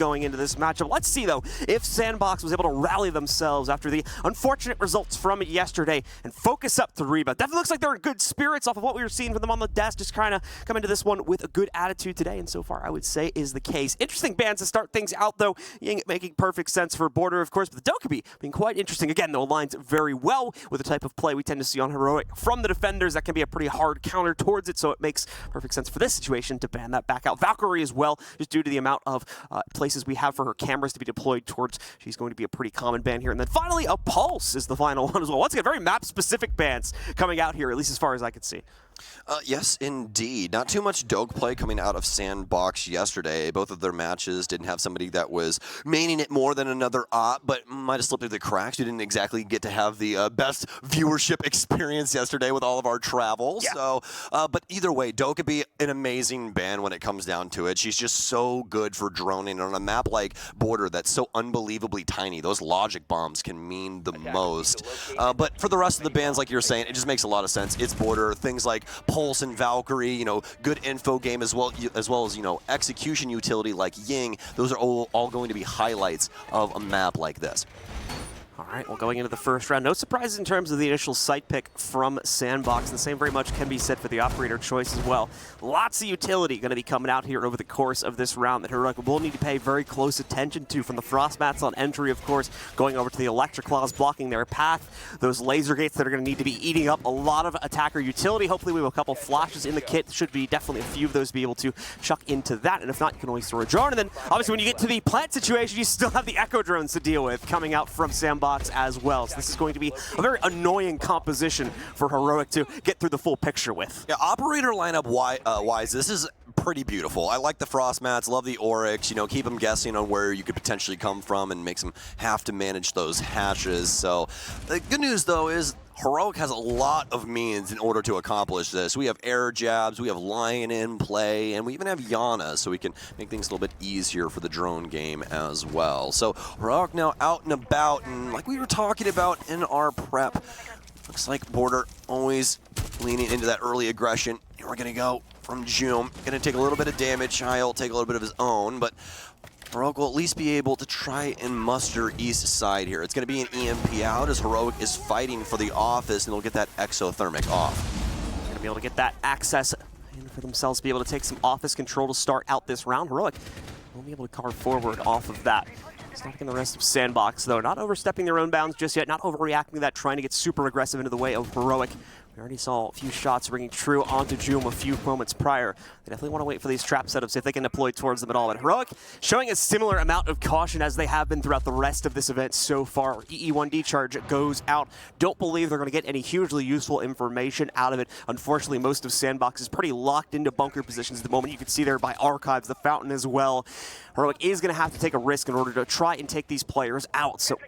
going into this matchup. Let's see, though, if Sandbox was able to rally themselves after the unfortunate results from yesterday and focus up to rebound. Definitely looks like they're in good spirits off of what we were seeing from them on the desk, just kind of come into this one with a good attitude today, and so far I would say is the case. Interesting bands to start things out, though. Ying making perfect sense for Border, of course, but the Dokkaebi being quite interesting. Again, though, aligns very well with the type of play we tend to see on Heroic from the defenders. That can be a pretty hard counter towards it, so it makes perfect sense for this situation to ban that back out. Valkyrie as well, just due to the amount of places we have for her cameras to be deployed towards. She's going to be a pretty common ban here. And then finally, a Pulse is the final one as well. Once again, very map-specific bans coming out here, at least as far as I could see. Yes, indeed. Not too much Doge play coming out of Sandbox yesterday. Both of their matches didn't have somebody that was maining it more than another op, but might have slipped through the cracks. We didn't exactly get to have the best viewership experience yesterday with all of our travel. Yeah. So, but either way, Dokkaebi, an amazing ban when it comes down to it. She's just so good for droning on a map like Border that's so unbelievably tiny. Those logic bombs can mean the most. But for the rest of the bans, like you're saying, it just makes a lot of sense. It's Border. Things like Pulse and Valkyrie, you know, good info game as well as, you know, execution utility like Ying. Those are all going to be highlights of a map like this. All right, well, going into the first round, no surprises in terms of the initial site pick from Sandbox. And the same very much can be said for the operator choice as well. Lots of utility going to be coming out here over the course of this round that Heroic will need to pay very close attention to, from the frost mats on entry, of course, going over to the electric claws blocking their path, those laser gates that are going to need to be eating up a lot of attacker utility. Hopefully we have a couple flashes in the kit. Should be definitely a few of those to be able to chuck into that. And if not, you can always throw a drone. And then obviously when you get to the plant situation, you still have the echo drones to deal with coming out from Sandbox as well. So this is going to be a very annoying composition for Heroic to get through the full picture with. Yeah, operator lineup wise, this is pretty beautiful. I like the frost mats, love the Oryx, you know, keep them guessing on where you could potentially come from and makes them have to manage those hatches. So the good news though is Heroic has a lot of means in order to accomplish this. We have air jabs, we have Lion in play, and we even have Yana, so we can make things a little bit easier for the drone game as well. So Heroic now out and about, and like we were talking about in our prep, looks like Border always leaning into that early aggression. Here we're gonna go from Joom. Gonna take a little bit of damage. He'll take a little bit of his own, but Heroic will at least be able to try and muster east side here. It's going to be an EMP out as Heroic is fighting for the office, and they'll get that exothermic off. They're going to be able to get that access in for themselves to be able to take some office control to start out this round. Heroic will be able to carve forward off of that. Stacking the rest of Sandbox, though, not overstepping their own bounds just yet, not overreacting to that, trying to get super aggressive into the way of Heroic. We already saw a few shots ringing true onto Joom a few moments prior. They definitely want to wait for these trap setups if they can deploy towards them at all. But Heroic showing a similar amount of caution as they have been throughout the rest of this event so far. EE1D charge goes out. Don't believe they're going to get any hugely useful information out of it. Unfortunately, most of Sandbox is pretty locked into bunker positions at the moment. You can see there by Archives, the Fountain as well. Heroic is going to have to take a risk in order to try and take these players out. So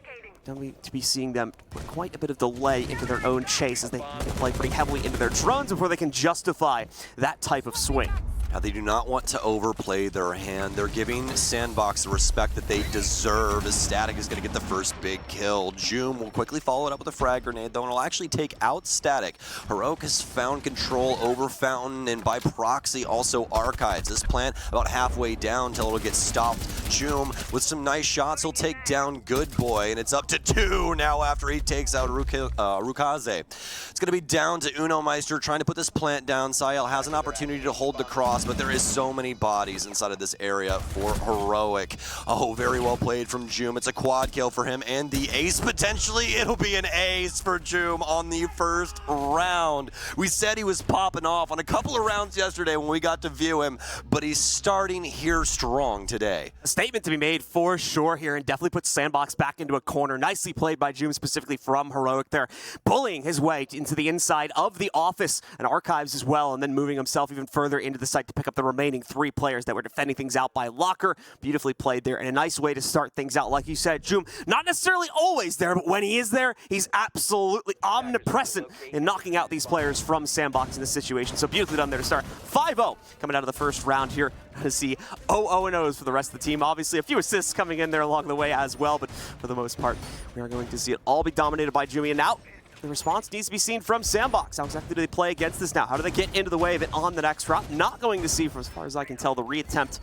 going to be seeing them put quite a bit of delay into their own chase as they play pretty heavily into their drones before they can justify that type of swing. Now, they do not want to overplay their hand. They're giving Sandbox the respect that they deserve as Static is going to get the first big kill. Joom will quickly follow it up with a frag grenade, though, and will actually take out Static. Heroic has found control over Fountain, and by proxy, also Archives. This plant about halfway down until it'll get stopped. Joom, with some nice shots, he'll take down Good Boy, and it's up to 2 now after he takes out Rukaze. It's going to be down to Uno Meister trying to put this plant down. Sayel has an opportunity to hold the cross, but there is so many bodies inside of this area for Heroic. Oh, very well played from Joom. It's a quad kill for him, and the ace potentially. It'll be an ace for Joom on the first round. We said he was popping off on a couple of rounds yesterday when we got to view him, but he's starting here strong today. A statement to be made for sure here, and definitely puts Sandbox back into a corner. Nicely played by Joom, specifically from Heroic there, bullying his way into the inside of the office and Archives as well, and then moving himself even further into the site to pick up the remaining 3 players that were defending things out by Locker. Beautifully played there, and a nice way to start things out. Like you said, Joom, not necessarily always there, but when he is there, he's absolutely omnipresent in knocking out these players from Sandbox in this situation. So beautifully done there to start 5-0 coming out of the first round here. To see 0-0-0s for the rest of the team. Obviously, a few assists coming in there along the way as well, but for the most part, we are going to see it all be dominated by Jumi. And now, the response needs to be seen from Sandbox. How exactly do they play against this now? How do they get into the way of it on the next round? Not going to see, for as far as I can tell, the reattempt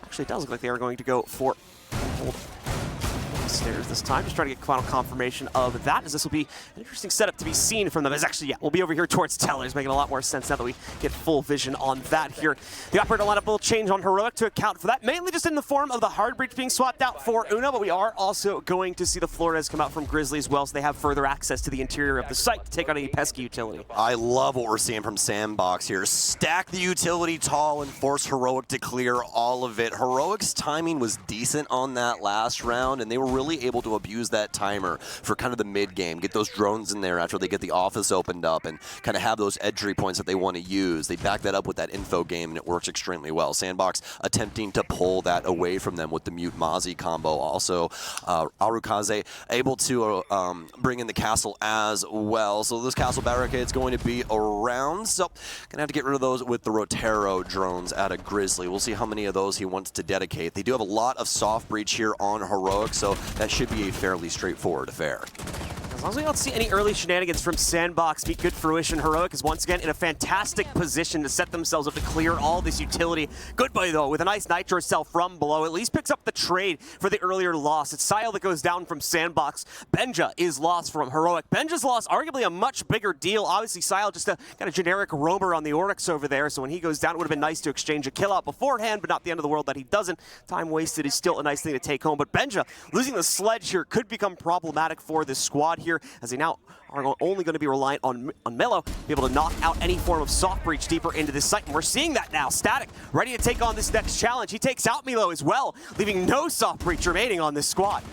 Actually, it does look like they are going to go for hold stairs this time. Just trying to get final confirmation of that, as this will be an interesting setup to be seen from them. As actually, yeah, we'll be over here towards Tellers, making a lot more sense now that we get full vision on that here. The operator lineup will change on Heroic to account for that, mainly just in the form of the hard breach being swapped out for Uno, but we are also going to see the Flores come out from Grizzly as well, so they have further access to the interior of the site to take on any pesky utility. I love what we're seeing from Sandbox here. Stack the utility tall and force Heroic to clear all of it. Heroic's timing was decent on that last round, and they were really able to abuse that timer for kind of the mid game, get those drones in there after they get the office opened up and kind of have those entry points that they want to use. They back that up with that info game, and it works extremely well. Sandbox attempting to pull that away from them with the Mute Mozzie combo. Also, Arukaze able to bring in the castle as well. So this castle barricade's going to be around. So gonna have to get rid of those with the Rotero drones out of Grizzly. We'll see how many of those he wants to dedicate. They do have a lot of soft breach here on Heroic, so that should be a fairly straightforward affair. As long as we don't see any early shenanigans from Sandbox meet good fruition, Heroic is once again in a fantastic position to set themselves up to clear all this utility. Goodbye though, with a nice Nitro cell from below, at least picks up the trade for the earlier loss. It's Sile that goes down from Sandbox. Benja is lost from Heroic. Benja's loss, arguably a much bigger deal. Obviously, Sile just a kind of generic roamer on the Oryx over there, so when he goes down, it would have been nice to exchange a kill out beforehand, but not the end of the world that he doesn't. Time wasted is still a nice thing to take home, but Benja losing the sledge here could become problematic for this squad here, as they now are only going to be reliant on Melo, be able to knock out any form of soft breach deeper into this site, and we're seeing that now. Static ready to take on this next challenge. He takes out Melo as well, leaving no soft breach remaining on this squad.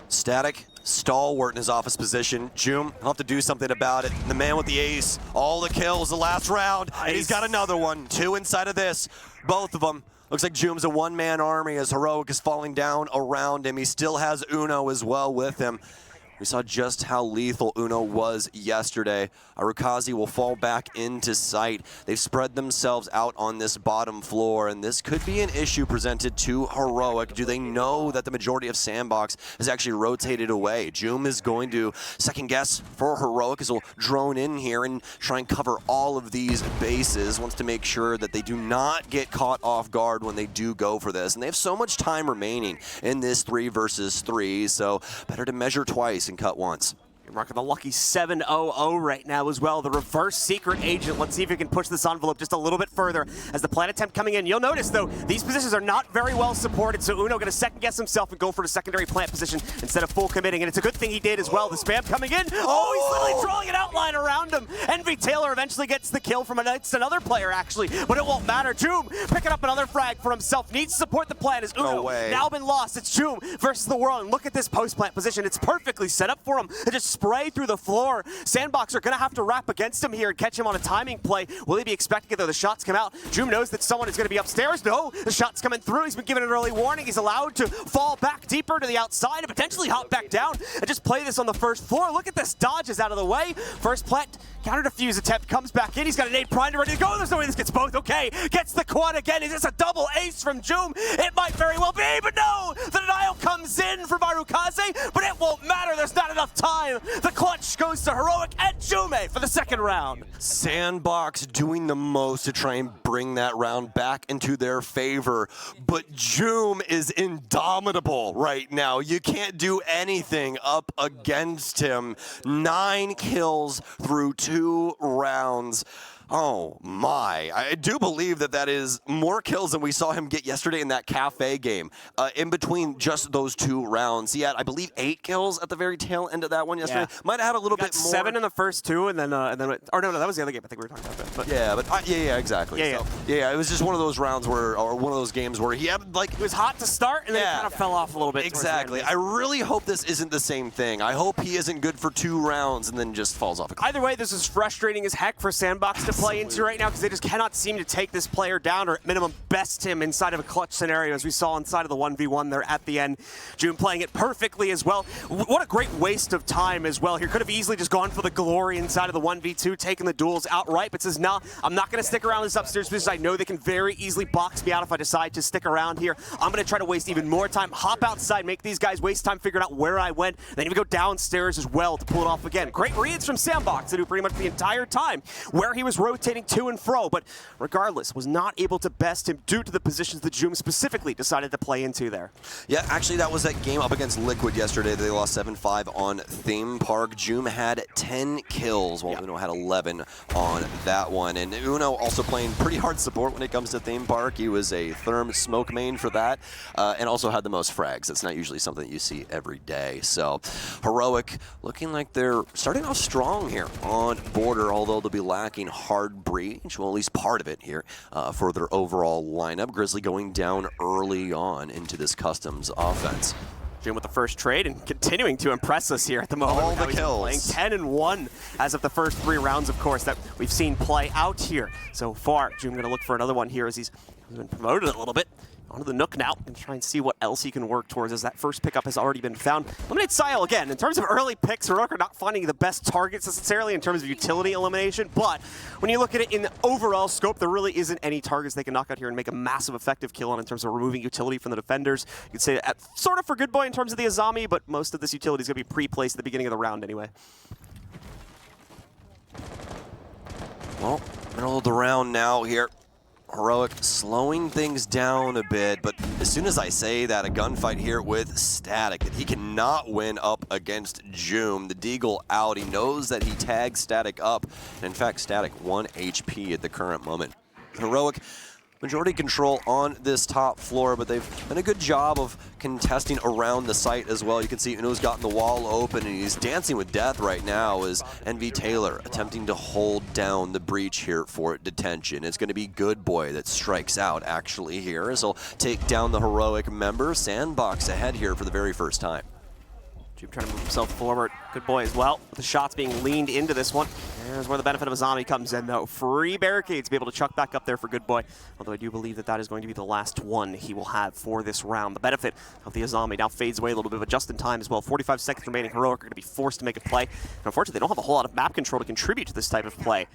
Static, stalwart in his office position. Joom, he'll have to do something about it. The man with the ace, all the kills the last round, nice. And he's got another one. 2 inside of this, both of them. Looks like Joom's a one-man army as Heroic is falling down around him. He still has Uno as well with him. We saw just how lethal Uno was yesterday. Arukaze will fall back into sight. They've spread themselves out on this bottom floor, and this could be an issue presented to Heroic. Do they know that the majority of Sandbox is actually rotated away? Joom is going to second guess for Heroic as he'll drone in here and try and cover all of these bases. Wants to make sure that they do not get caught off guard when they do go for this. And they have so much time remaining in this 3 versus 3, so better to measure twice and cut once. You're marking the lucky 7-0-0 right now as well. The reverse secret agent. Let's see if we can push this envelope just a little bit further as the plant attempt coming in. You'll notice, though, these positions are not very well supported, so Uno going to second-guess himself and go for the secondary plant position instead of full committing, and it's a good thing he did as well. The spam coming in. Oh, he's literally drawing an outline around him. Envy Taylor eventually gets the kill from another player, actually, but it won't matter. Joom picking up another frag for himself. Needs to support the plant as Uno now been lost. It's Joom versus the world, and look at this post-plant position. It's perfectly set up for him to just spray through the floor. Sandbox are going to have to wrap against him here and catch him on a timing play. Will he be expecting it, though? The shots come out. Joom knows that someone is going to be upstairs. No, the shot's coming through. He's been given an early warning. He's allowed to fall back deeper to the outside and potentially hop back down and just play this on the first floor. Look at this. Dodges out of the way. First plant counter defuse attempt comes back in. He's got a nade primed ready to go. There's no way this gets both. Okay, gets the quad again. Is this a double ace from Joom? It might very well be, but no! The denial comes in from Arukaze, but it won't matter. There's not enough time. The clutch goes to Heroic and Jume for the second round. Sandbox doing the most to try and bring that round back into their favor, but Joom is indomitable right now. You can't do anything up against him. 9 kills through 2 rounds. Oh my, I do believe that that is more kills than we saw him get yesterday in that cafe game. In between just those 2 rounds, he had, I believe, 8 kills at the very tail end of that one yesterday. Yeah. Might have had a little bit more. 7 in the first 2, and then, or no, that was the other game I think we were talking about. But yeah, but yeah, exactly. Yeah, it was just one of those rounds where, or one of those games where he had like, it was hot to start, and then it kind of fell off a little bit. Exactly. I really hope this isn't the same thing. I hope he isn't good for 2 rounds and then just falls off a cliff. Either way, this is frustrating as heck for Sandbox to play into right now, because they just cannot seem to take this player down, or at minimum best him inside of a clutch scenario, as we saw inside of the 1v1 there at the end. Joom playing it perfectly as well. What a great waste of time as well here. Could have easily just gone for the glory inside of the 1v2, taking the duels outright, but says, no, I'm not going to stick around this upstairs because I know they can very easily box me out if I decide to stick around here. I'm going to try to waste even more time, hop outside, make these guys waste time figuring out where I went, then even go downstairs as well to pull it off again. Great reads from Sandbox to do pretty much the entire time where he was rotating to and fro, but regardless, was not able to best him due to the positions that Joom specifically decided to play into there. Yeah, actually that was that game up against Liquid yesterday. They lost 7-5 on Theme Park. Joom had 10 kills, while Uno had 11 on that one. And Uno also playing pretty hard support when it comes to Theme Park. He was a Therm smoke main for that, and also had the most frags. That's not usually something that you see every day. So Heroic looking like they're starting off strong here on border, although they'll be lacking hard breach, well, at least part of it here for their overall lineup. Grizzly going down early on into this customs offense. Joom with the first trade and continuing to impress us here at the moment. All the kills. Playing 10 and 1 as of the first 3 rounds, of course, that we've seen play out here so far. Joom going to look for another one here as he's been promoted a little bit. Onto the Nook now and try and see what else he can work towards as that first pickup has already been found. Eliminate Sile again. In terms of early picks, Heroic are not finding the best targets necessarily in terms of utility elimination, but when you look at it in the overall scope, there really isn't any targets they can knock out here and make a massive effective kill on in terms of removing utility from the defenders. You could say that sort of for Good Boy in terms of the Azami, but most of this utility is going to be pre-placed at the beginning of the round anyway. Well, middle of the round now here. Heroic slowing things down a bit, but as soon as I say that, a gunfight here with Static, that he cannot win up against Joom. The Deagle out, he knows that he tagged Static up, and in fact, Static 1 HP at the current moment. Heroic, majority control on this top floor, but they've done a good job of contesting around the site as well. You can see Uno's gotten the wall open, and he's dancing with death right now as NV Taylor attempting to hold down the breach here for detention. It's going to be Good Boy that strikes out actually here, as he'll take down the Heroic member. Sandbox ahead here for the very first time. Joom trying to move himself forward. Good Boy as well, with the shots being leaned into this one. There's where the benefit of Azami comes in, though. Free barricades to be able to chuck back up there for Good Boy. Although I do believe that that is going to be the last one he will have for this round. The benefit of the Azami now fades away a little bit, but just in time as well. 45 seconds remaining. Heroic are going to be forced to make a play. And unfortunately, they don't have a whole lot of map control to contribute to this type of play.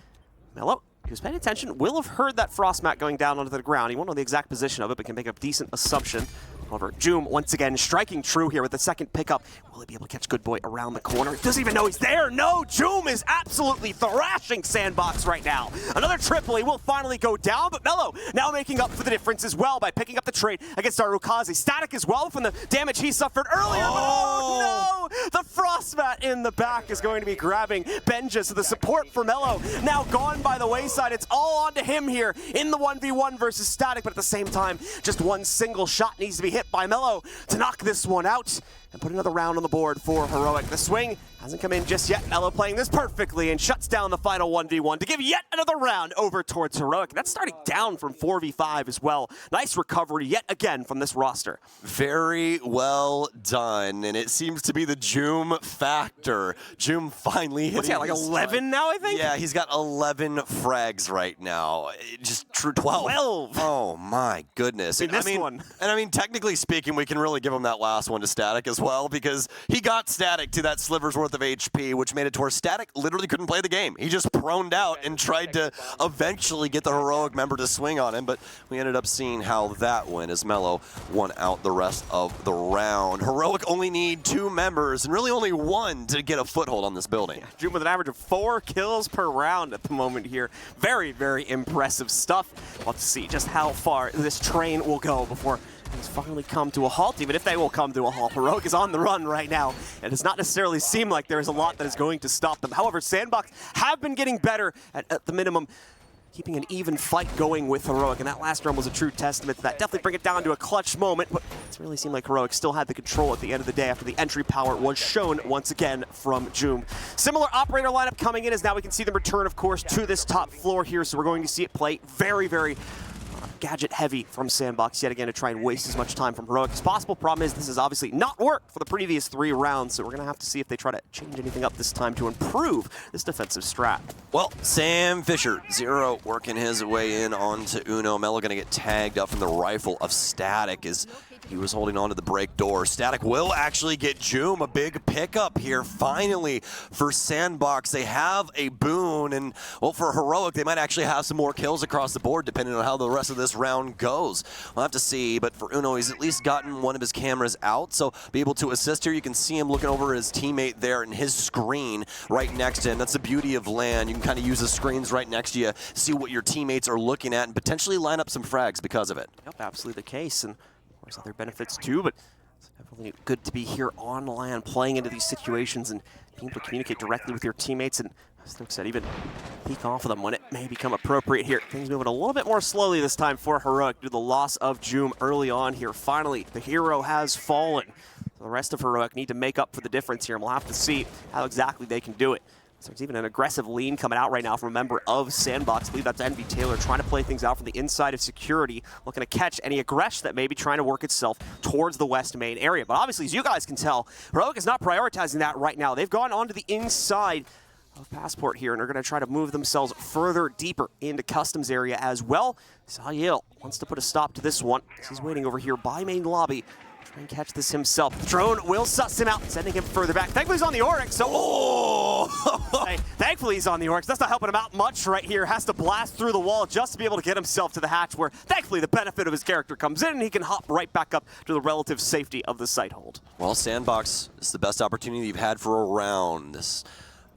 Mello, he was paying attention, will have heard that Frost mat going down onto the ground. He won't know the exact position of it, but can make a decent assumption. However, Joom, once again, striking true here with the second pickup. Will he be able to catch Good Boy around the corner? Doesn't even know he's there. No, Joom is absolutely thrashing Sandbox right now. Another triple. He will finally go down, but Mello now making up for the difference as well by picking up the trade against Arukaze. Static as well from the damage he suffered earlier. Oh, no! The Frostmat in the back is going to be grabbing Benja, so the support for Mello now gone by the wayside. It's all onto him here in the 1v1 versus Static, but at the same time, just one single shot needs to be hit by Mello to knock this one out and put another round on the board for Heroic. The swing hasn't come in just yet. Mello playing this perfectly and shuts down the final 1v1 to give yet another round over towards Heroic. That's starting down from 4v5 as well. Nice recovery yet again from this roster. Very well done, and it seems to be the Joom factor. Joom finally hitting. What's he got, like 11 now, I think? Yeah, he's got 11 frags right now. Just true 12. 12! Oh my goodness. I mean, I mean, technically speaking, we can really give him that last one to Static as well, because he got Static to that sliver's worth of HP, which made it to where Static literally couldn't play the game. He just proned out and tried to eventually get the Heroic member to swing on him, but we ended up seeing how that went as Mello won out the rest of the round. Heroic only need 2 members and really only 1 to get a foothold on this building. Joom with an average of 4 kills per round at the moment here. Very, very impressive stuff. We'll have to see just how far this train will go before it's finally come to a halt, even if they will come to a halt. Heroic is on the run right now, and it does not necessarily seem like there is a lot that is going to stop them. However, Sandbox have been getting better at the minimum, keeping an even fight going with Heroic, and that last round was a true testament to that. Definitely bring it down to a clutch moment, but it's really seemed like Heroic still had the control at the end of the day after the entry power was shown once again from Joom. Similar operator lineup coming in as now we can see the return, of course, to this top floor here, so we're going to see it play very, very gadget heavy from Sandbox yet again to try and waste as much time from Heroic as possible. Problem is, this has obviously not worked for the previous 3 rounds, so we're going to have to see if they try to change anything up this time to improve this defensive strat. Well, Sam Fisher, 0 working his way in onto Uno. Mello going to get tagged up from the rifle of Static as He was holding on to the break door. Static will actually get Joom. A big pickup here, finally, for Sandbox. They have a boon, and, well, for Heroic, they might actually have some more kills across the board, depending on how the rest of this round goes. We'll have to see, but for Uno, he's at least gotten one of his cameras out, so be able to assist here. You can see him looking over his teammate there and his screen right next to him. That's the beauty of LAN. You can kind of use the screens right next to you, see what your teammates are looking at, and potentially line up some frags because of it. Yep, absolutely the case. And there's other benefits too, but it's definitely good to be here on LAN, playing into these situations and being able to communicate directly with your teammates, and as Luke said, even peek off of them when it may become appropriate here. Things moving a little bit more slowly this time for Heroic due to the loss of Joom early on here. Finally, the hero has fallen. So the rest of Heroic need to make up for the difference here, and we'll have to see how exactly they can do it. So there's even an aggressive lean coming out right now from a member of Sandbox. I believe that's Envy Taylor trying to play things out from the inside of security, looking to catch any aggression that may be trying to work itself towards the west main area. But obviously, as you guys can tell, Heroic is not prioritizing that right now. They've gone onto the inside of Passport here and are going to try to move themselves further deeper into Customs area as well. Sahil wants to put a stop to this one. He's waiting over here by main lobby. Try and catch this himself. The drone will suss him out, sending him further back. Thankfully, he's on the Oryx, so... Oh! Hey, thankfully, he's on the Oryx. That's not helping him out much right here. Has to blast through the wall just to be able to get himself to the hatch, where thankfully the benefit of his character comes in and he can hop right back up to the relative safety of the site hold. Well, Sandbox is the best opportunity you've had for a round this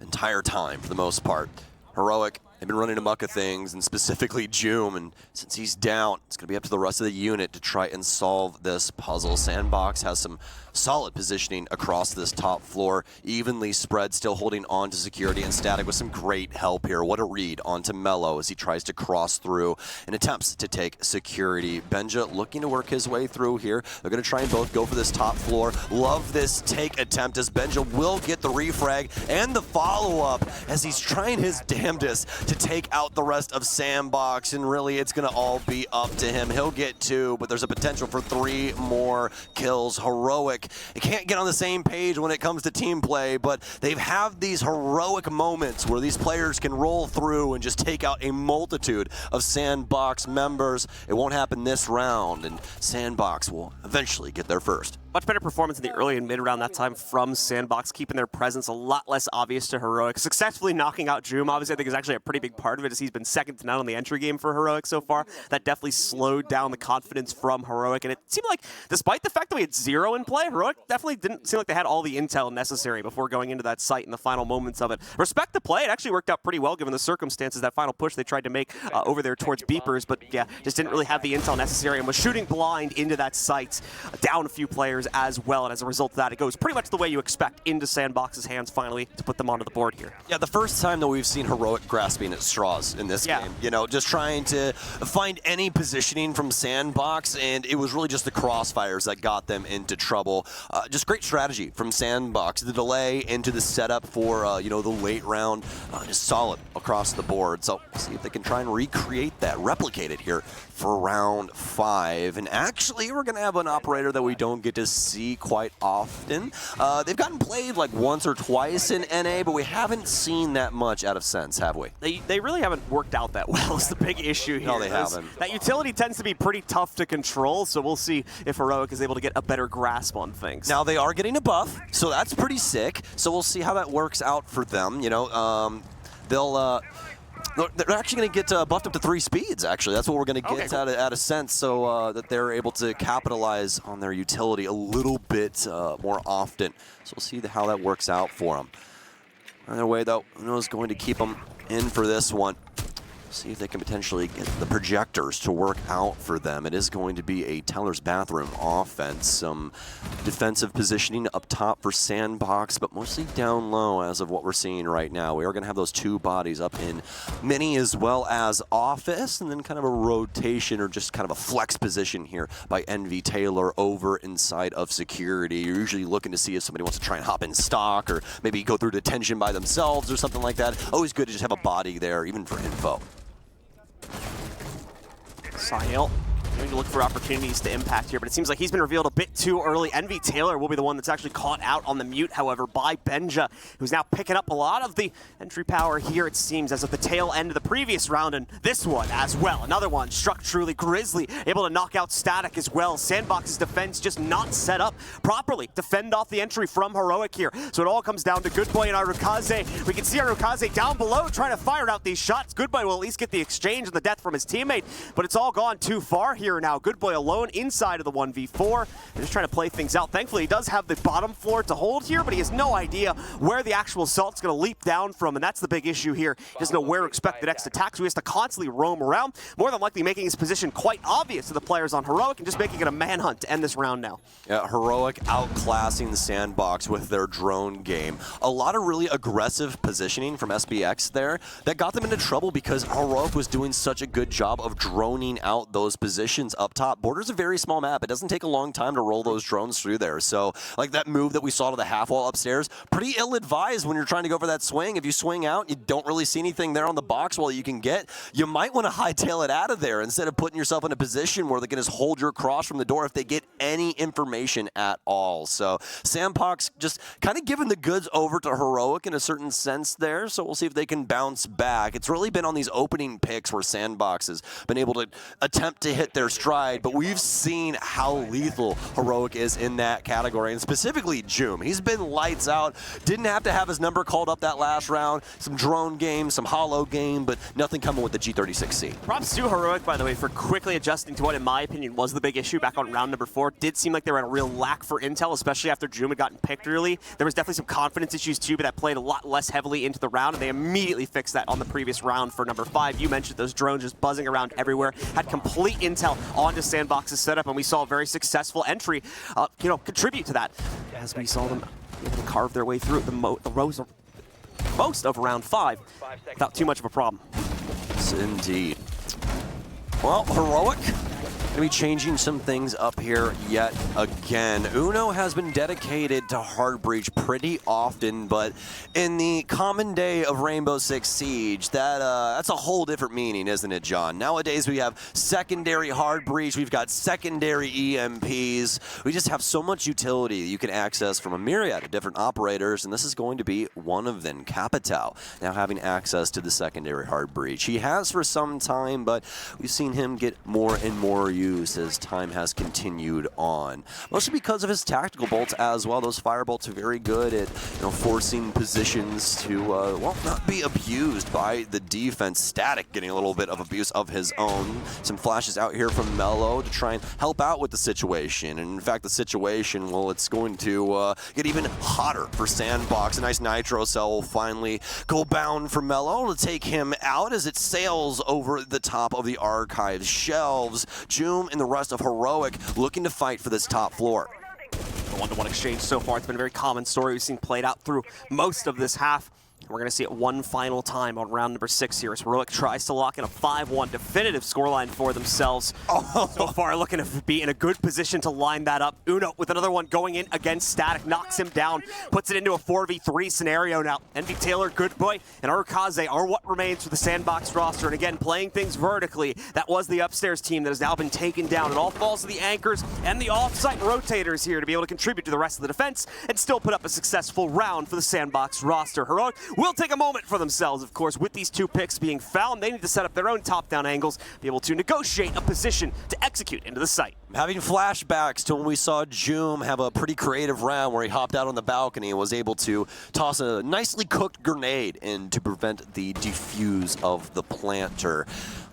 entire time, for the most part. Heroic, they've been running amok of things, and specifically Joom, and since he's down, it's going to be up to the rest of the unit to try and solve this puzzle. Sandbox has some solid positioning across this top floor, evenly spread, still holding on to security and Static with some great help here. What a read onto Mello as he tries to cross through and attempts to take security. Benja looking to work his way through here. They're going to try and both go for this top floor. Love this take attempt as Benja will get the refrag and the follow-up as he's trying his damnedest to take out the rest of Sandbox, and really it's going to all be up to him. He'll get 2, but there's a potential for 3 more kills. Heroic, they can't get on the same page when it comes to team play, but they've had these heroic moments where these players can roll through and just take out a multitude of Sandbox members. It won't happen this round, and Sandbox will eventually get there first. Much better performance in the early and mid-round that time from Sandbox, keeping their presence a lot less obvious to Heroic. Successfully knocking out Joom, obviously, I think is actually a pretty big part of it, as he's been second to none on the entry game for Heroic so far. That definitely slowed down the confidence from Heroic, and it seemed like, despite the fact that we had 0 in play, Heroic definitely didn't seem like they had all the intel necessary before going into that site in the final moments of it. Respect the play, it actually worked out pretty well given the circumstances. That final push they tried to make over there towards Beepers, but yeah, just didn't really have the intel necessary and was shooting blind into that site, down a few players as well, and as a result of that, it goes pretty much the way you expect into Sandbox's hands finally to put them onto the board here. Yeah, the first time that we've seen Heroic grasping at straws in this game, you know, just trying to find any positioning from Sandbox, and it was really just the crossfires that got them into trouble. Just great strategy from Sandbox. The delay into the setup for, you know, the late round, just solid across the board. So we'll see if they can try and recreate that, replicate it here for round 5. And actually, we're going to have an operator that we don't get to see quite often. They've gotten played like once or twice in NA, but we haven't seen that much out of Sense, have we? They really haven't worked out that well is the big issue here. No, they haven't. That utility tends to be pretty tough to control, so we'll see if Heroic is able to get a better grasp on things. Now, they are getting a buff, so that's pretty sick. So we'll see how that works out for them. You know, they're actually going to get buffed up to 3 speeds, actually. That's what we're going to get out of Sense, so that they're able to capitalize on their utility a little bit more often. So we'll see how that works out for them. Either way, though, Uno is going to keep them in for this one. See if they can potentially get the projectors to work out for them. It is going to be a Teller's Bathroom offense. Some defensive positioning up top for Sandbox, but mostly down low as of what we're seeing right now. We are going to have those 2 bodies up in Mini as well as Office, and then kind of a rotation or just kind of a flex position here by Envy Taylor over inside of security. You're usually looking to see if somebody wants to try and hop in stock or maybe go through detention by themselves or something like that. Always good to just have a body there, even for info. Sahil Trying to look for opportunities to impact here, but it seems like he's been revealed a bit too early. Envy Taylor will be the one that's actually caught out on the mute, however, by Benja, who's now picking up a lot of the entry power here, it seems, as of the tail end of the previous round, and this one as well. Another one struck truly. Grizzly able to knock out Static as well. Sandbox's defense just not set up properly to fend off the entry from Heroic here. So it all comes down to Goodboy and Arukaze. We can see Arukaze down below trying to fire out these shots. Goodboy will at least get the exchange and the death from his teammate, but it's all gone too far here now. Goodboy alone inside of the 1v4. They're just trying to play things out. Thankfully, he does have the bottom floor to hold here, but he has no idea where the actual assault's going to leap down from, and that's the big issue here. He doesn't know where to expect the next attack, so he has to constantly roam around, more than likely making his position quite obvious to the players on Heroic and just making it a manhunt to end this round now. Yeah, Heroic outclassing the Sandbox with their drone game. A lot of really aggressive positioning from SBX there that got them into trouble because Heroic was doing such a good job of droning out those positions up top. Border's a very small map. It doesn't take a long time to roll those drones through there. So, like that move that we saw to the half wall upstairs, pretty ill-advised when you're trying to go for that swing. If you swing out, you don't really see anything there on the box wall you can get, you might want to hightail it out of there instead of putting yourself in a position where they can just hold your cross from the door if they get any information at all. So Sandbox just kind of giving the goods over to Heroic in a certain sense there, so we'll see if they can bounce back. It's really been on these opening picks where Sandbox has been able to attempt to hit their stride, but we've seen how lethal Heroic is in that category, and specifically Joom. He's been lights out, didn't have to have his number called up that last round, some drone game, some hollow game, but nothing coming with the G36C. Props to Heroic, by the way, for quickly adjusting to what, in my opinion, was the big issue back on round number 4. Did seem like they were in a real lack for intel, especially after Joom had gotten picked early. There was definitely some confidence issues too, but that played a lot less heavily into the round, and they immediately fixed that on the previous round for number 5. You mentioned those drones just buzzing around everywhere, had complete intel onto Sandbox's setup, and we saw a very successful entry, contribute to that, as we saw them able to carve their way through the most of round 5 without too much of a problem. Yes, indeed. Well, Heroic going to be changing some things up here yet again. Uno has been dedicated to Hard Breach pretty often, but in the common day of Rainbow Six Siege, that's a whole different meaning, isn't it, John? Nowadays we have secondary Hard Breach, we've got secondary EMPs, we just have so much utility you can access from a myriad of different operators, and this is going to be one of them. Capitao now having access to the secondary Hard Breach. He has for some time, but we've seen him get more and more use as time has continued on. Mostly because of his tactical bolts as well. Those fire bolts are very good at forcing positions to not be abused by the defense. Static getting a little bit of abuse of his own. Some flashes out here from Mello to try and help out with the situation. And in fact, the situation, well, it's going to get even hotter for Sandbox. A nice nitro cell will finally go bound for Mello to take him out as it sails over the top of the archive shelves. Joom and the rest of Heroic looking to fight for this top floor. The one-to-one exchange so far, it's been a very common story we've seen played out through most of this half. We're going to see it one final time on round number 6 here as Heroic tries to lock in a 5-1 definitive scoreline for themselves. So far looking to be in a good position to line that up. Uno with another one going in against Static, knocks him down, puts it into a 4v3 scenario now. Envy Taylor, Goodboy, and Arukaze are what remains for the Sandbox roster. And again, playing things vertically, that was the upstairs team that has now been taken down. It all falls to the anchors and the off-site rotators here to be able to contribute to the rest of the defense and still put up a successful round for the Sandbox roster. Heroic will take a moment for themselves, of course. With these 2 picks being found, they need to set up their own top-down angles, be able to negotiate a position to execute into the site. Having flashbacks to when we saw Joom have a pretty creative round where he hopped out on the balcony and was able to toss a nicely cooked grenade in to prevent the defuse of the planter.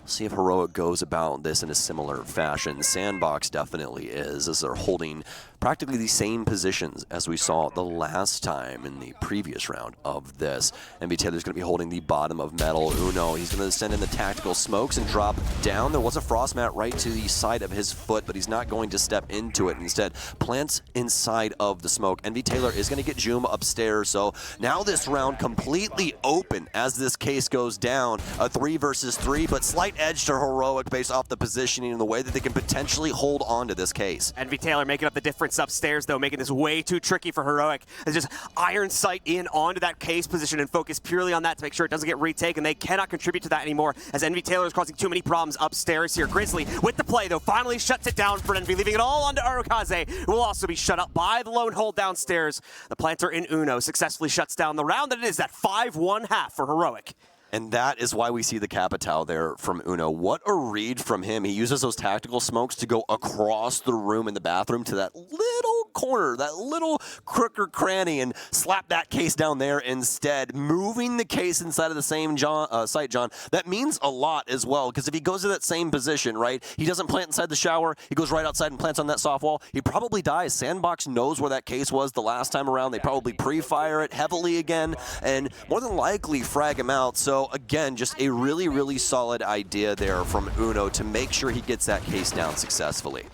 See if Heroic goes about this in a similar fashion. Sandbox definitely is, as they're holding practically the same positions as we saw the last time in the previous round of this. Envy Taylor's going to be holding the bottom of metal. Uno, he's going to send in the tactical smokes and drop down. There was a frost mat right to the side of his foot, but he's not going to step into it. Instead, plants inside of the smoke. Envy Taylor is going to get Joom upstairs, so now this round completely open as this case goes down. A 3 versus 3, but slight edge to Heroic based off the positioning and the way that they can potentially hold on to this case. Envy Taylor making up the difference upstairs, though, making this way too tricky for Heroic. They just iron sight in onto that case position and focus purely on that to make sure it doesn't get retaken. They cannot contribute to that anymore, as Envy Taylor is causing too many problems upstairs here. Grizzly with the play, though, finally shuts it down for Envy, leaving it all onto Arukaze, who will also be shut up by the lone hold downstairs. The planter in Uno successfully shuts down the round, and it is that 5-1 half for Heroic. And that is why we see the Capitao there from Uno. What a read from him. He uses those tactical smokes to go across the room in the bathroom to that little corner, that little crook or cranny, and slap that case down there instead, moving the case inside of the same site, John. That means a lot as well, because if he goes to that same position, right, he doesn't plant inside the shower, he goes right outside and plants on that soft wall, he probably dies. Sandbox knows where that case was the last time around. They probably pre-fire it heavily again, and more than likely frag him out. So again, just a really, really solid idea there from Uno to make sure he gets that case down successfully.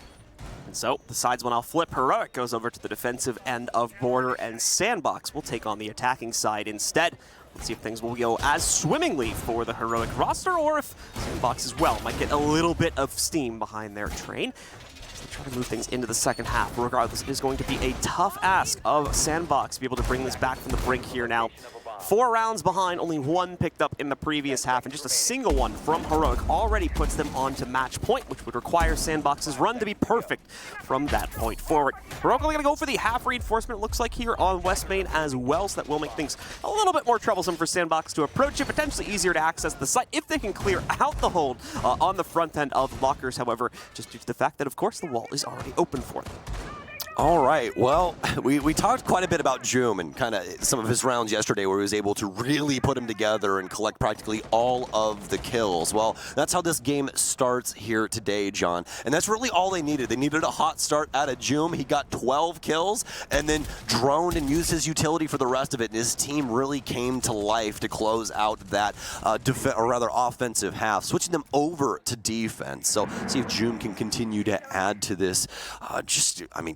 And so the sides will now flip. Heroic goes over to the defensive end of Border, and Sandbox will take on the attacking side instead. Let's see if things will go as swimmingly for the Heroic roster, or if Sandbox as well might get a little bit of steam behind their train. They try to move things into the second half. Regardless, it is going to be a tough ask of Sandbox to be able to bring this back from the brink here now. 4 rounds behind, only 1 picked up in the previous half, and just a single one from Heroic already puts them on to match point, which would require Sandbox's run to be perfect from that point forward. Heroic only going to go for the half reinforcement, looks like, here on West Main as well, so that will make things a little bit more troublesome for Sandbox to approach it, potentially easier to access the site if they can clear out the hold on the front end of lockers, however, just due to the fact that, of course, the wall is already open for them. All right, well, we talked quite a bit about Joom and kind of some of his rounds yesterday where he was able to really put them together and collect practically all of the kills. Well, that's how this game starts here today, John. And that's really all they needed. They needed a hot start out of Joom. He got 12 kills and then droned and used his utility for the rest of it. And his team really came to life to close out that offensive half, switching them over to defense. So see if Joom can continue to add to this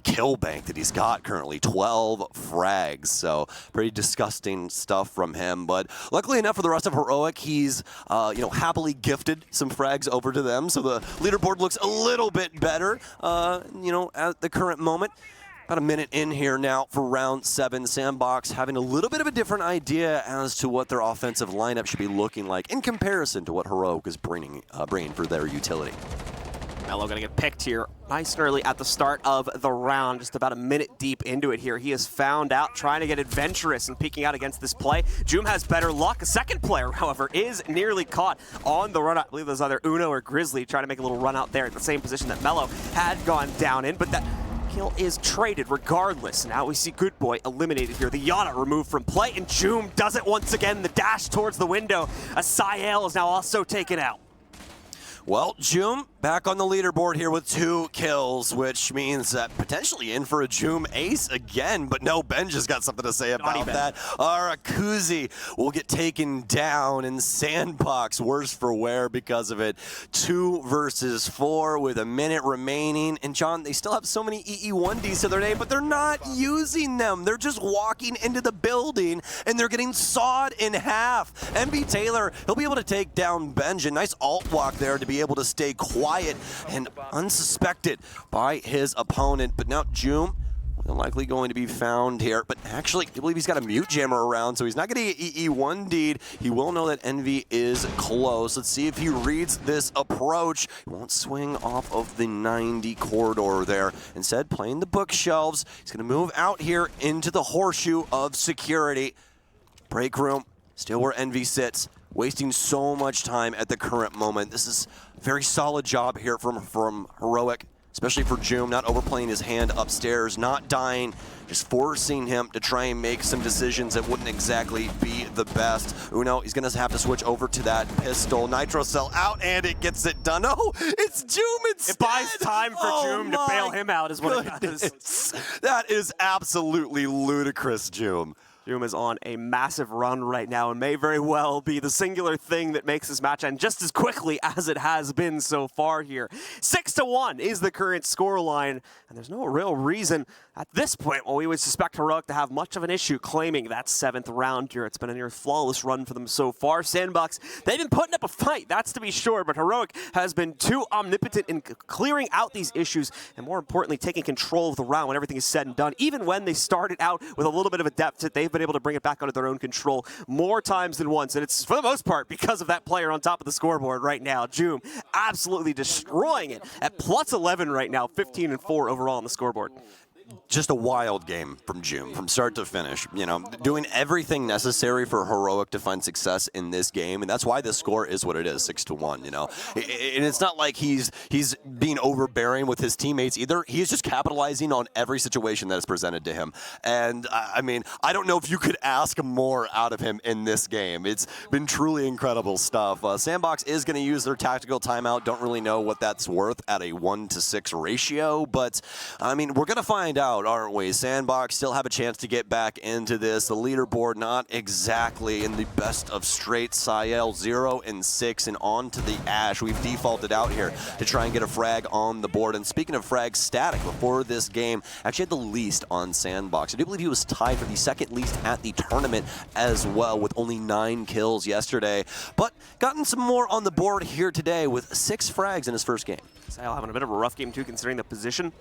kill bank that he's got currently, 12 frags, so pretty disgusting stuff from him. But luckily enough for the rest of Heroic, he's happily gifted some frags over to them, so the leaderboard looks a little bit better at the current moment. About a minute in here now for round 7. Sandbox having a little bit of a different idea as to what their offensive lineup should be looking like in comparison to what Heroic is bringing for their utility. Mello gonna get picked here nice and early at the start of the round, just about a minute deep into it here. He is found out trying to get adventurous and peeking out against this play. Joom has better luck. A second player, however, is nearly caught on the run. I believe there's either Uno or Grizzly trying to make a little run out there at the same position that Mello had gone down in, but that kill is traded regardless. Now we see Good Boy eliminated here. The Yana removed from play, and Joom does it once again. The dash towards the window. Asael is now also taken out. Well, Joom back on the leaderboard here with 2 kills, which means that potentially in for a Joom ace again. But no, Ben just got something to say about that. Arakuzi will get taken down, and Sandbox worse for wear because of it. 2 versus 4 with a minute remaining. And John, they still have so many EE1Ds to their name, but they're not using them. They're just walking into the building, and they're getting sawed in half. MB Taylor, he'll be able to take down Benjin. Nice alt walk there to be able to stay quiet and unsuspected by his opponent. But now Joom likely going to be found here. But actually, I believe he's got a mute jammer around, so he's not going to get EE1D'd. He will know that Envy is close. Let's see if he reads this approach. He won't swing off of the 90 corridor there. Instead, playing the bookshelves. He's going to move out here into the horseshoe of security. Break room, still where Envy sits. Wasting so much time at the current moment. This is a very solid job here from Heroic, especially for Joom, not overplaying his hand upstairs, not dying, just forcing him to try and make some decisions that wouldn't exactly be the best. Uno, he's gonna have to switch over to that pistol. Nitro cell out, and it gets it done. No, it's Joom instead. It buys time for Joom to bail him out is what it does. That is absolutely ludicrous, Joom. Joom is on a massive run right now and may very well be the singular thing that makes this match end just as quickly as it has been so far here. 6-1 is the current scoreline, and there's no real reason at this point we would suspect Heroic to have much of an issue claiming that 7th round here. It's been a near flawless run for them so far. Sandbox, they've been putting up a fight, that's to be sure, but Heroic has been too omnipotent in clearing out these issues and more importantly taking control of the round when everything is said and done. Even when they started out with a little bit of a deficit, they've been able to bring it back under their own control more times than once, and it's for the most part because of that player on top of the scoreboard right now. Joom absolutely destroying it at plus 11 right now, 15-4 overall on the scoreboard. Just a wild game from Joom, from start to finish. You know, doing everything necessary for Heroic to find success in this game, and that's why the score is what it is, 6-1. You know, and it's not like he's being overbearing with his teammates either. He's just capitalizing on every situation that is presented to him. And I mean, I don't know if you could ask more out of him in this game. It's been truly incredible stuff. Sandbox is going to use their tactical timeout. Don't really know what that's worth at a 1-to-6 ratio, but I mean, we're going to find out, aren't we? Sandbox still have a chance to get back into this. The leaderboard not exactly in the best of straight. Sael 0-6 and on to the Ash. We've defaulted out here to try and get a frag on the board. And speaking of frags, Static before this game actually had the least on Sandbox. I do believe he was tied for the second least at the tournament as well, with only 9 kills yesterday. But gotten some more on the board here today with 6 frags in his first game. Sael having a bit of a rough game too, considering the position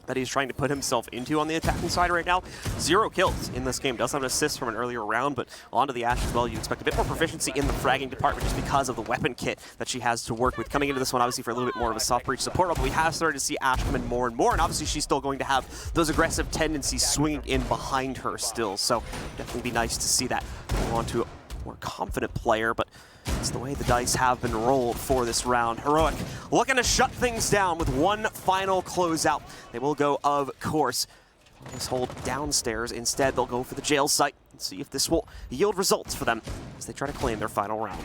that he's trying to put himself into on the attacking side right now. 0 kills in this game. Does have an assist from an earlier round, but onto the Ash as well. You expect a bit more proficiency in the fragging department just because of the weapon kit that she has to work with. Coming into this one, obviously, for a little bit more of a soft breach support role, but we have started to see Ash come in more and more, and obviously she's still going to have those aggressive tendencies swinging in behind her still, so definitely be nice to see that go on to a more confident player, but it's the way the dice have been rolled for this round. Heroic looking to shut things down with one final closeout. They will go, of course, this hold downstairs. Instead, they'll go for the jail site and see if this will yield results for them as they try to claim their final round.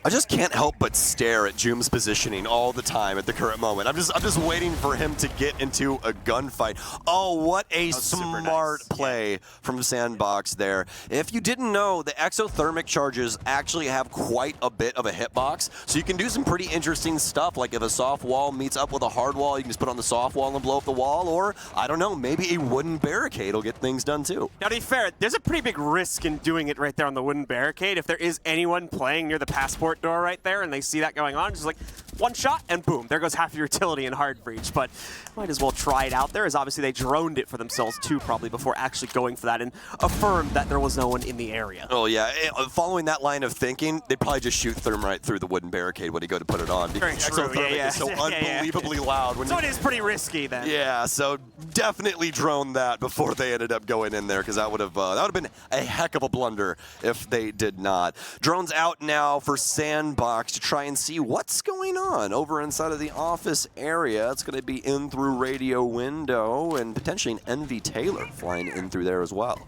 I just can't help but stare at Joom's positioning all the time at the current moment. I'm just waiting for him to get into a gunfight. Oh, what a smart play from Sandbox there. If you didn't know, the exothermic charges actually have quite a bit of a hitbox, so you can do some pretty interesting stuff, like if a soft wall meets up with a hard wall, you can just put on the soft wall and blow up the wall, or, I don't know, maybe a wooden barricade will get things done too. Now, to be fair, there's a pretty big risk in doing it right there on the wooden barricade. If there is anyone playing near the passport door right there and they see that going on, just like one shot and boom, there goes half your utility in hard breach. But might as well try it out there, as obviously they droned it for themselves too, probably before actually going for that, and affirmed that there was no one in the area. Oh yeah, following that line of thinking, they'd probably just shoot Therm right through the wooden barricade when he go to put it on, because exothermic is so unbelievably loud. So it is pretty risky then. Yeah, so definitely drone that before they ended up going in there, because that would have been a heck of a blunder if they did not. Drones out now for Sandbox to try and see what's going on over inside of the office area. It's going to be in through radio window, and potentially an Envy Taylor flying in through there as well.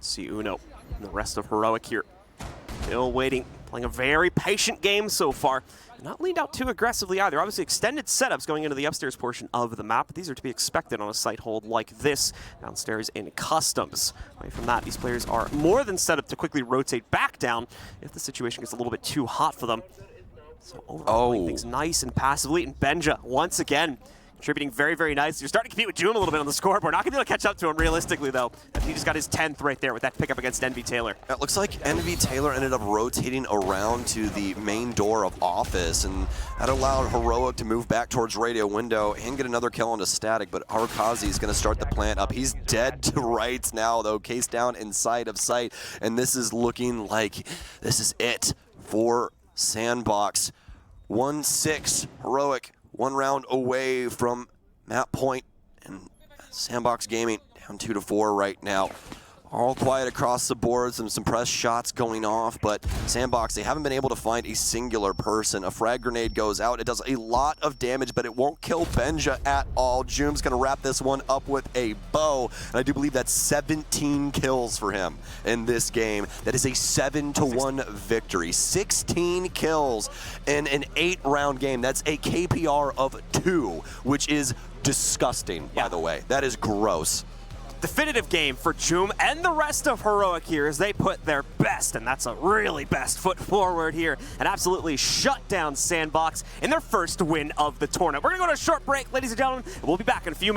See Uno and the rest of Heroic here. Still waiting, playing a very patient game so far. Not leaned out too aggressively either. Obviously extended setups going into the upstairs portion of the map, but these are to be expected on a site hold like this downstairs in Customs. Away from that, these players are more than set up to quickly rotate back down if the situation gets a little bit too hot for them. So overall, things nice and passively, and Benja once again contributing very, very nicely. You're starting to compete with Joom a little bit on the scoreboard. Not going to be able to catch up to him realistically, though. He just got his 10th right there with that pickup against Envy Taylor. It looks like Envy Taylor ended up rotating around to the main door of office, and that allowed Heroic to move back towards radio window and get another kill onto Static, but Arkazi is going to start the plant up. He's dead to rights now, though, case down inside of sight, and this is looking like this is it for Sandbox. 1-6, Heroic. 1 round away from map point, and Sandbox Gaming down 2-4 right now. All quiet across the board, some suppressed shots going off, but Sandbox, they haven't been able to find a singular person. A frag grenade goes out. It does a lot of damage, but it won't kill Benja at all. Joom's going to wrap this one up with a bow, and I do believe that's 17 kills for him in this game. That is a 7-1 victory. 16 kills in an 8-round game. That's a KPR of 2, which is disgusting, by the way. That is gross. definitive game for Joom and the rest of Heroic here as they put their best, and that's a really best foot forward here, and absolutely shut down Sandbox in their first win of the tournament. We're going to go to a short break, ladies and gentlemen, and we'll be back in a few minutes.